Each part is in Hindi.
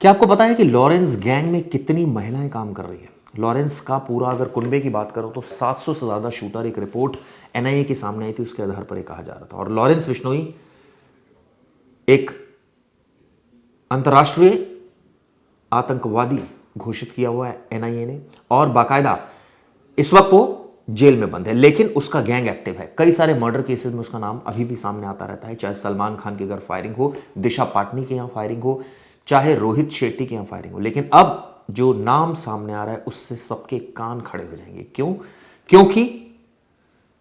क्या आपको पता है कि लॉरेंस गैंग में कितनी महिलाएं काम कर रही हैं? लॉरेंस का पूरा अगर कुनबे की बात करो तो 700 से ज़्यादा शूटर, एक रिपोर्ट एनआईए के सामने आई थी, उसके आधार पर कहा जा रहा था। और लॉरेंस बिश्नोई एक अंतर्राष्ट्रीय आतंकवादी घोषित किया हुआ है एनआईए ने, और बाकायदा इस वक्त वो जेल में बंद है, लेकिन उसका गैंग एक्टिव है। कई सारे मर्डर केसेस में उसका नाम अभी भी सामने आता रहता है, चाहे सलमान खान के घर फायरिंग हो, दिशा पाटनी के यहाँ फायरिंग हो, चाहे रोहित शेट्टी के यहाँ फायरिंग हो। लेकिन अब जो नाम सामने आ रहा है उससे सबके कान खड़े हो जाएंगे। क्यों? क्योंकि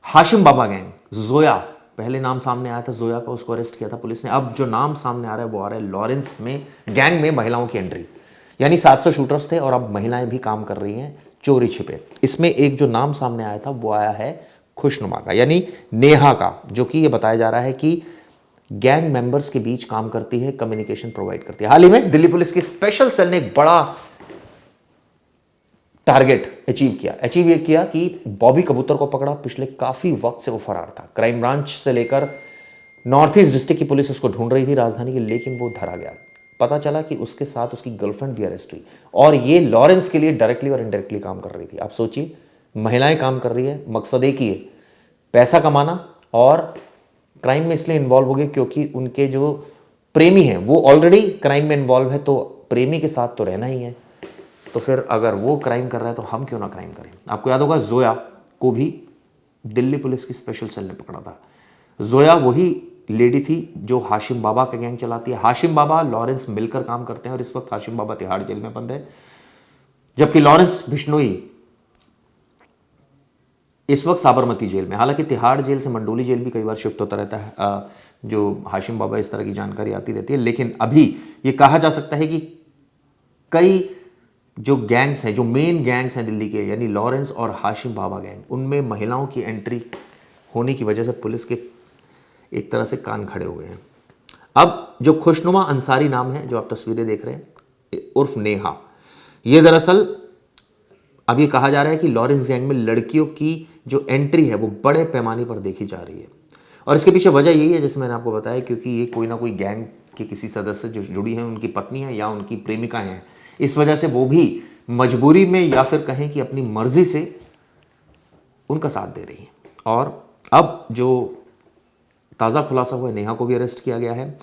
हाशिम बाबा गैंग, जोया, पहले नाम सामने आया था जोया का, उसको अरेस्ट किया था पुलिस ने। अब जो नाम सामने आ रहा है वो आ रहा है लॉरेंस में गैंग में महिलाओं की एंट्री। यानी 700 शूटर्स थे और अब महिलाएं भी काम कर रही हैं चोरी छिपे। इसमें एक जो नाम सामने आया था वो आया है खुशनुमा का, यानी नेहा का, जो कि ये बताया जा रहा है कि गैंग मेंबर्स के बीच काम करती है, कम्युनिकेशन प्रोवाइड करती है। हाल ही में दिल्ली पुलिस की स्पेशल सेल ने एक बड़ा टारगेट अचीव ये किया कि बॉबी कबूतर को पकड़ा। पिछले काफी वक्त से वो फरार था, क्राइम ब्रांच से लेकर नॉर्थ ईस्ट डिस्ट्रिक्ट की पुलिस उसको ढूंढ रही थी राजधानी की, लेकिन वो धरा गया। पता चला कि उसके साथ उसकी गर्लफ्रेंड भी अरेस्ट हुई, और ये लॉरेंस के लिए डायरेक्टली और इनडायरेक्टली काम कर रही थी। आप सोचिए, महिलाएं काम कर रही है, मकसद एक ही है, पैसा कमाना। और क्राइम में इसलिए इन्वॉल्व हो गए क्योंकि उनके जो प्रेमी हैं वो ऑलरेडी क्राइम में इन्वॉल्व है, तो प्रेमी के साथ तो रहना ही है। तो फिर अगर वो क्राइम कर रहा है तो हम क्यों ना क्राइम करें। आपको याद होगा जोया को भी दिल्ली पुलिस की स्पेशल सेल ने पकड़ा था। जोया वही लेडी थी जो हाशिम बाबा का गैंग चलाती है। हाशिम बाबा, लॉरेंस मिलकर काम करते हैं, और इस वक्त हाशिम बाबा तिहाड़ जेल में बंद है, जबकि लॉरेंस बिश्नोई इस वक्त साबरमती जेल में। हालांकि तिहाड़ जेल से मंडोली जेल भी कई बार शिफ्ट होता रहता है, जो हाशिम बाबा, इस तरह की जानकारी आती रहती है। लेकिन अभी ये कहा जा सकता है कि कई जो गैंग्स हैं, जो मेन गैंग्स हैं दिल्ली के, यानी लॉरेंस और हाशिम बाबा गैंग, उनमें महिलाओं की एंट्री होने की वजह से पुलिस के एक तरह से कान खड़े हुए हैं। अब जो खुशनुमा अंसारी नाम है, जो आप तस्वीरें देख रहे हैं, उर्फ नेहा, ये दरअसल अब ये कहा जा रहा है कि लॉरेंस गैंग में लड़कियों की जो एंट्री है वो बड़े पैमाने पर देखी जा रही है। और इसके पीछे वजह यही है, जैसे मैंने आपको बताया, क्योंकि ये कोई ना कोई गैंग के किसी सदस्य जो जुड़ी हैं, उनकी पत्नी है या उनकी प्रेमिका हैं, इस वजह से वो भी मजबूरी में या फिर कहें कि अपनी मर्जी से उनका साथ दे रही हैं। और अब जो ताज़ा खुलासा हुआ है, नेहा को भी अरेस्ट किया गया है।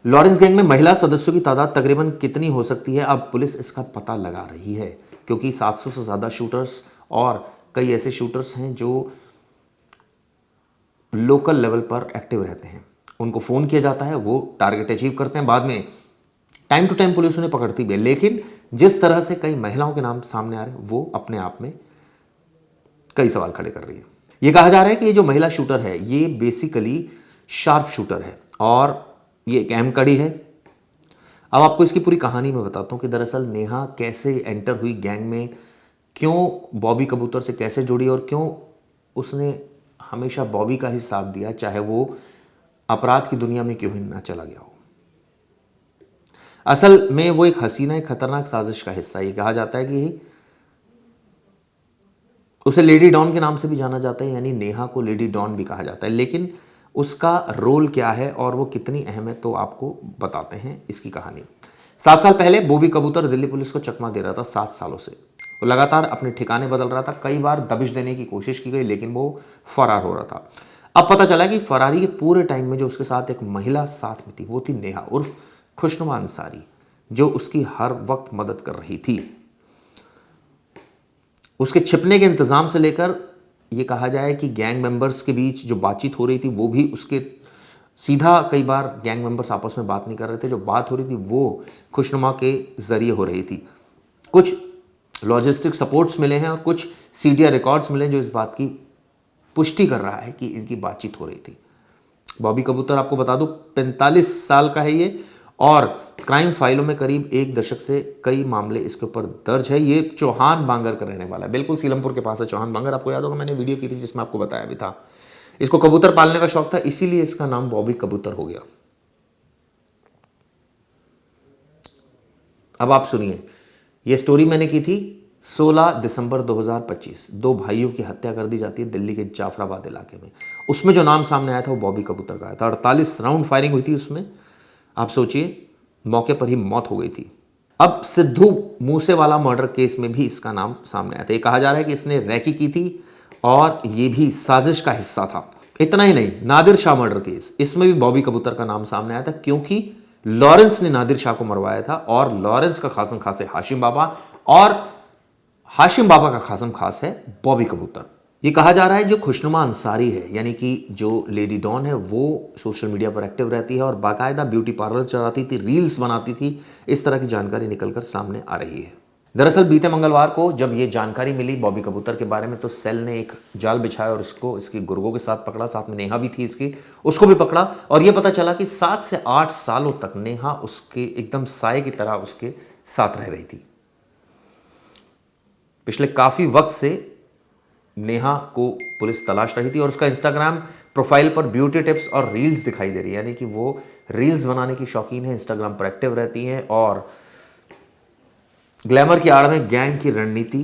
लॉरेंस गैंग में महिला सदस्यों की तादाद तकरीबन कितनी हो सकती है, अब पुलिस इसका पता लगा रही है, क्योंकि 700 से ज़्यादा शूटर्स और कई ऐसे शूटर्स हैं जो लोकल लेवल पर एक्टिव रहते हैं। उनको फ़ोन किया जाता है, वो टारगेट अचीव करते हैं, बाद में टाइम टू टाइम पुलिस उन्हें पकड़ती भी है। लेकिन जिस तरह से कई महिलाओं के नाम सामने आ रहे हैं, वो अपने आप में कई सवाल खड़े कर रही है। ये कहा जा रहा है कि ये जो महिला शूटर है ये बेसिकली शार्प शूटर है, और ये एक अहम कड़ी है। अब आपको इसकी पूरी कहानी मैं बताता हूँ कि दरअसल नेहा कैसे एंटर हुई गैंग में, क्यों बॉबी कबूतर से कैसे जुड़ी, और क्यों उसने हमेशा बॉबी का ही साथ दिया, चाहे वो अपराध की दुनिया में क्यों ही ना चला गया हो। असल में वो एक हसीना, एक खतरनाक साजिश का हिस्सा। ये कहा जाता है कि उसे लेडी डॉन के नाम से भी जाना जाता है, यानी नेहा को लेडी डॉन भी कहा जाता है। लेकिन उसका रोल क्या है और वो कितनी अहम है, तो आपको बताते हैं इसकी कहानी। 7 साल पहले बॉबी कबूतर दिल्ली पुलिस को चकमा दे रहा था। 7 सालों से वो लगातार अपने ठिकाने बदल रहा था। कई बार दबिश देने की कोशिश की गई, लेकिन वो फरार हो रहा था। अब पता चला कि फरारी के पूरे टाइम में जो उसके साथ एक महिला साथ में थी, वो थी नेहा उर्फ खुशनुमा अंसारी, जो उसकी हर वक्त मदद कर रही थी। उसके छिपने के इंतज़ाम से लेकर ये कहा जाए कि गैंग मेंबर्स के बीच जो बातचीत हो रही थी वो भी उसके सीधा, कई बार गैंग मेंबर्स आपस में बात नहीं कर रहे थे, जो बात हो रही थी वो खुशनुमा के ज़रिए हो रही थी। कुछ लॉजिस्टिक सपोर्ट्स मिले हैं और कुछ सीडीआर रिकॉर्ड्स मिले जो इस बात की पुष्टि कर रहा है कि इनकी बातचीत हो रही थी। बॉबी कबूतर, आपको बता दूं, 45 साल का है ये, और क्राइम फाइलों में करीब 1 दशक से कई मामले इसके ऊपर दर्ज है। ये चौहान बांगर का रहने वाला है, बिल्कुल सीलमपुर के पास है चौहान बांगर। आपको याद होगा, मैंने वीडियो की थी जिसमें आपको बताया भी था। इसको कबूतर पालने का शौक था, इसीलिए इसका नाम बॉबी कबूतर हो गया। अब आप सुनिए, यह स्टोरी मैंने की थी 16 दिसंबर 2025। 2 भाइयों की हत्या कर दी जाती है दिल्ली के जाफराबाद इलाके में। उसमें जो नाम सामने आया था वो बॉबी कबूतर का आया था। 48 राउंड फायरिंग हुई थी उसमें। आप सोचिए, मौके पर ही मौत हो गई थी। अब सिद्धू मूसेवाला मर्डर केस में भी इसका नाम सामने आया था। ये कहा जा रहा है कि इसने रैकी की थी और ये भी साजिश का हिस्सा था। इतना ही नहीं, नादिर शाह मर्डर केस, इसमें भी बॉबी कबूतर का नाम सामने आया था, क्योंकि लॉरेंस ने नादिर शाह को मरवाया था और लॉरेंस का खासम खास है हाशिम बाबा और हाशिम बाबा का खासम खास है बॉबी कबूतर। ये कहा जा रहा है जो खुशनुमा अंसारी है, यानी कि जो लेडी डॉन है, वो सोशल मीडिया पर एक्टिव रहती है और बाकायदा ब्यूटी पार्लर चलाती थी, रील्स बनाती थी। इस तरह की जानकारी निकलकर सामने आ रही है। दरअसल बीते मंगलवार को जब ये जानकारी मिली बॉबी कबूतर के बारे में, तो सेल ने एक जाल बिछाया और इसको इसकी गुर्गों के साथ पकड़ा। साथ में नेहा भी थी इसकी, उसको भी पकड़ा और ये पता चला कि 7 से 8 सालों तक नेहा उसके एकदम साये की तरह उसके साथ रह रही थी। पिछले काफी वक्त से नेहा को पुलिस तलाश रही थी और उसका इंस्टाग्राम प्रोफाइल पर ब्यूटी टिप्स और रील्स दिखाई दे रही है, यानी कि वो रील्स बनाने की शौकीन है, इंस्टाग्राम पर एक्टिव रहती हैं और ग्लैमर की आड़ में गैंग की रणनीति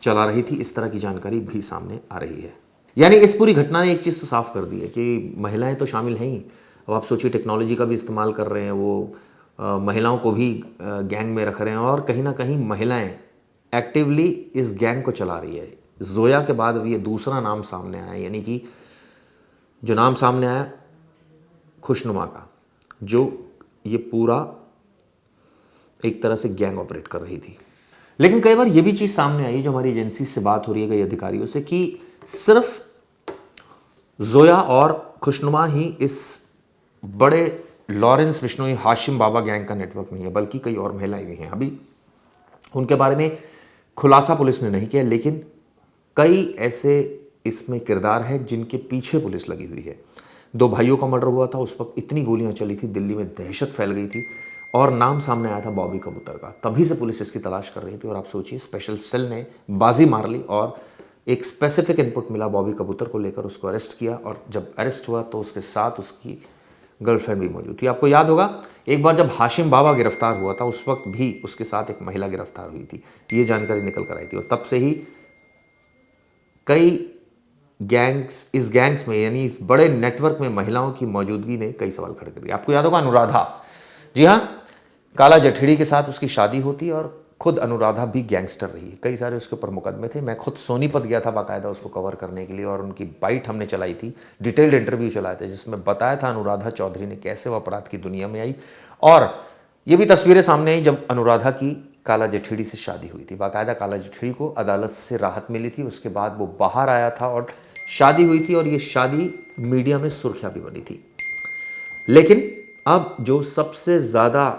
चला रही थी। इस तरह की जानकारी भी सामने आ रही है। यानी इस पूरी घटना ने एक चीज़ तो साफ कर दी है कि महिलाएं तो शामिल हैं ही। अब आप सोचिए, टेक्नोलॉजी का भी इस्तेमाल कर रहे हैं वो, महिलाओं को भी गैंग में रख रहे हैं और कहीं ना कहीं महिलाएं एक्टिवली इस गैंग को चला रही है। जोया के बाद अब ये दूसरा नाम सामने आया, यानी कि जो नाम सामने आया खुशनुमा का, जो ये पूरा एक तरह से गैंग ऑपरेट कर रही थी। लेकिन कई बार ये भी चीज़ सामने आई, जो हमारी एजेंसी से बात हो रही है कई अधिकारियों से, कि सिर्फ जोया और खुशनुमा ही इस बड़े लॉरेंस बिश्नोई हाशिम बाबा गैंग का नेटवर्क नहीं है, बल्कि कई और महिलाएं भी हैं। अभी उनके बारे में खुलासा पुलिस ने नहीं किया, लेकिन कई ऐसे इसमें किरदार हैं जिनके पीछे पुलिस लगी हुई है। 2 भाइयों का मर्डर हुआ था, उस वक्त इतनी गोलियां चली थी, दिल्ली में दहशत फैल गई थी और नाम सामने आया था बॉबी कबूतर का। तभी से पुलिस इसकी तलाश कर रही थी और आप सोचिए, स्पेशल सेल ने बाजी मार ली और एक स्पेसिफिक इनपुट मिला बॉबी कबूतर को लेकर, उसको अरेस्ट किया और जब अरेस्ट हुआ तो उसके साथ उसकी गर्लफ्रेंड भी मौजूद थी। आपको याद होगा एक बार जब हाशिम बाबा गिरफ्तार हुआ था, उस वक्त भी उसके साथ एक महिला गिरफ्तार हुई थी। ये जानकारी निकल कर आई थी और तब से ही कई गैंग्स, इस गैंग्स में यानी इस बड़े नेटवर्क में महिलाओं की मौजूदगी ने कई सवाल खड़े कर दिए। आपको याद होगा अनुराधा, जी हाँ, काला जठेड़ी के साथ उसकी शादी होती है और खुद अनुराधा भी गैंगस्टर रही है। कई सारे उसके ऊपर मुकदमे थे। मैं खुद सोनीपत गया था बाकायदा उसको कवर करने के लिए और उनकी बाइट हमने चलाई थी, डिटेल्ड इंटरव्यू चलाए थे, जिसमें बताया था अनुराधा चौधरी ने कैसे वो अपराध की दुनिया में आई। और ये भी तस्वीरें सामने आई जब अनुराधा की काला जठेड़ी से शादी हुई थी। बाकायदा काला जठेड़ी को अदालत से राहत मिली थी, उसके बाद वो बाहर आया था और शादी हुई थी और ये शादी मीडिया में सुर्खियां भी बनी थी। लेकिन अब जो सबसे ज़्यादा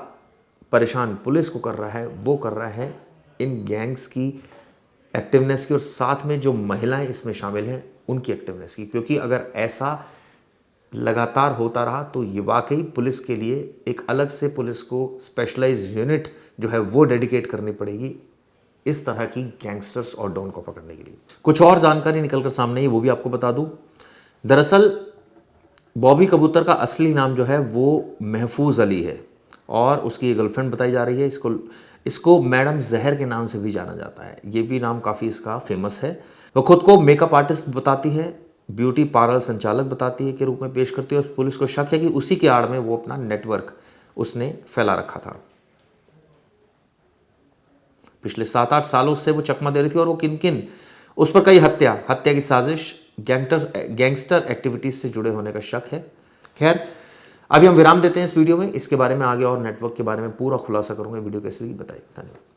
परेशान पुलिस को कर रहा है, वो कर रहा है इन गैंग्स की एक्टिवनेस की और साथ में जो महिलाएं इसमें शामिल हैं उनकी एक्टिवनेस की। क्योंकि अगर ऐसा लगातार होता रहा तो ये वाकई पुलिस के लिए एक अलग से पुलिस को स्पेशलाइज यूनिट जो है वो डेडिकेट करनी पड़ेगी इस तरह की गैंगस्टर्स और डॉन को पकड़ने के लिए। कुछ और जानकारी निकलकर सामने आई, वो भी आपको बता दूं। दरअसल बॉबी कबूतर का असली नाम जो है वो महफूज अली है और उसकी ये गर्लफ्रेंड बताई जा रही है। इसको मैडम जहर के नाम से भी जाना जाता है। ये भी नाम काफ़ी इसका फेमस है। वो खुद को मेकअप आर्टिस्ट बताती है, ब्यूटी पार्लर संचालक बताती है के रूप में पेश करती है और पुलिस को शक है कि उसी के आड़ में वो अपना नेटवर्क उसने फैला रखा था। पिछले 7-8 सालों से वो चकमा दे रही थी और वो किन उस पर कई हत्या की साजिश, गैंगस्टर एक्टिविटीज से जुड़े होने का शक है। खैर, अभी हम विराम देते हैं इस वीडियो में। इसके बारे में आगे और नेटवर्क के बारे में पूरा खुलासा करूंगा। वीडियो कैसी लगी बताइए। धन्यवाद।